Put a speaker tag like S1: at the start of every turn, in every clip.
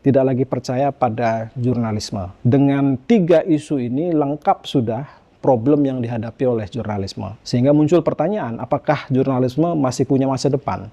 S1: tidak lagi percaya pada jurnalisme. Dengan 3 isu ini lengkap sudah problem yang dihadapi oleh jurnalisme. Sehingga muncul pertanyaan, apakah jurnalisme masih punya masa depan?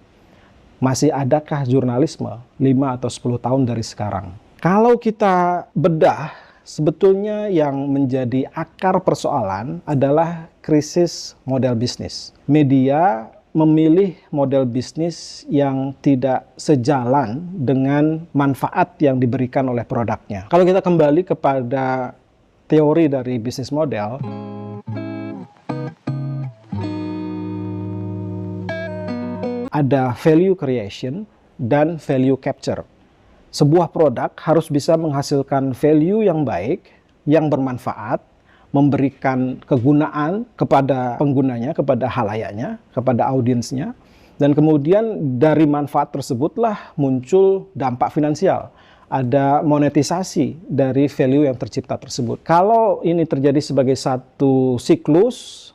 S1: Masih adakah jurnalisme 5 atau 10 tahun dari sekarang? Kalau kita bedah, sebetulnya yang menjadi akar persoalan adalah krisis model bisnis. Media memilih model bisnis yang tidak sejalan dengan manfaat yang diberikan oleh produknya. Kalau kita kembali kepada teori dari bisnis model, ada value creation dan value capture. Sebuah produk harus bisa menghasilkan value yang baik, yang bermanfaat, memberikan kegunaan kepada penggunanya, kepada halayaknya, kepada audiensnya, dan kemudian dari manfaat tersebutlah muncul dampak finansial. Ada monetisasi dari value yang tercipta tersebut. Kalau ini terjadi sebagai satu siklus,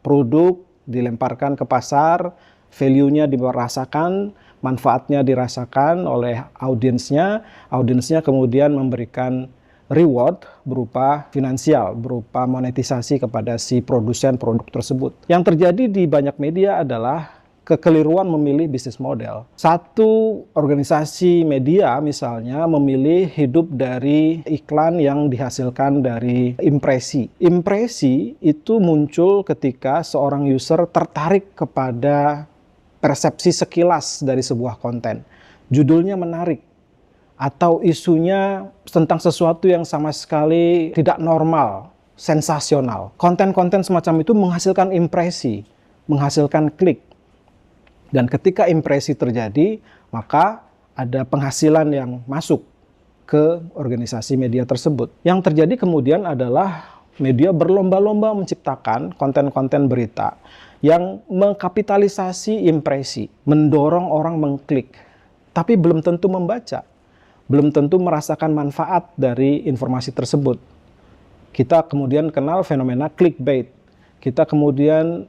S1: produk dilemparkan ke pasar, value-nya dirasakan, manfaatnya dirasakan oleh audiensnya, audiensnya kemudian memberikan reward berupa finansial, berupa monetisasi kepada si produsen produk tersebut. Yang terjadi di banyak media adalah kekeliruan memilih bisnis model. Satu organisasi media misalnya memilih hidup dari iklan yang dihasilkan dari impresi. Impresi itu muncul ketika seorang user tertarik kepada persepsi sekilas dari sebuah konten. Judulnya menarik, atau isunya tentang sesuatu yang sama sekali tidak normal, sensasional. Konten-konten semacam itu menghasilkan impresi, menghasilkan klik. Dan ketika impresi terjadi, maka ada penghasilan yang masuk ke organisasi media tersebut. Yang terjadi kemudian adalah media berlomba-lomba menciptakan konten-konten berita yang mengkapitalisasi impresi, mendorong orang mengklik, tapi belum tentu membaca. Belum tentu merasakan manfaat dari informasi tersebut. Kita kemudian kenal fenomena clickbait. Kita kemudian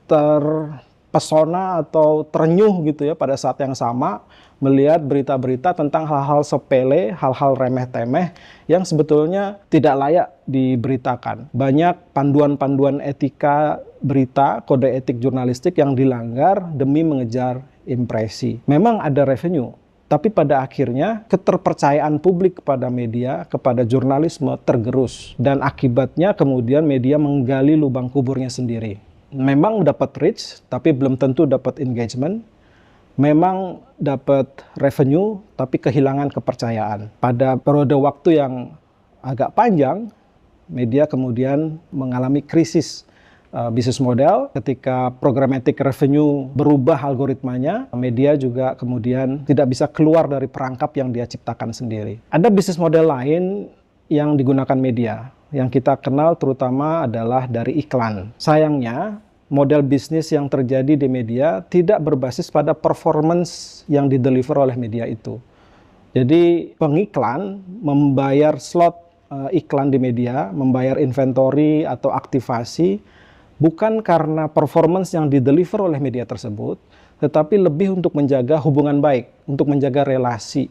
S1: terpesona atau terenyuh gitu ya pada saat yang sama melihat berita-berita tentang hal-hal sepele, hal-hal remeh-temeh yang sebetulnya tidak layak diberitakan. Banyak panduan-panduan etika berita, kode etik jurnalistik yang dilanggar demi mengejar impresi. Memang ada revenue, tapi pada akhirnya keterpercayaan publik kepada media, kepada jurnalisme tergerus. Dan akibatnya kemudian media menggali lubang kuburnya sendiri. Memang dapat reach, tapi belum tentu dapat engagement. Memang dapat revenue, tapi kehilangan kepercayaan. Pada periode waktu yang agak panjang, media kemudian mengalami krisis bisnis model. Ketika programmatic revenue berubah algoritmanya, media juga kemudian tidak bisa keluar dari perangkap yang dia ciptakan sendiri. Ada bisnis model lain yang digunakan media, yang kita kenal terutama adalah dari iklan. Sayangnya, model bisnis yang terjadi di media tidak berbasis pada performance yang dideliver oleh media itu. Jadi pengiklan membayar slot iklan di media, membayar inventory atau aktivasi, bukan karena performance yang dideliver oleh media tersebut, tetapi lebih untuk menjaga hubungan baik, untuk menjaga relasi,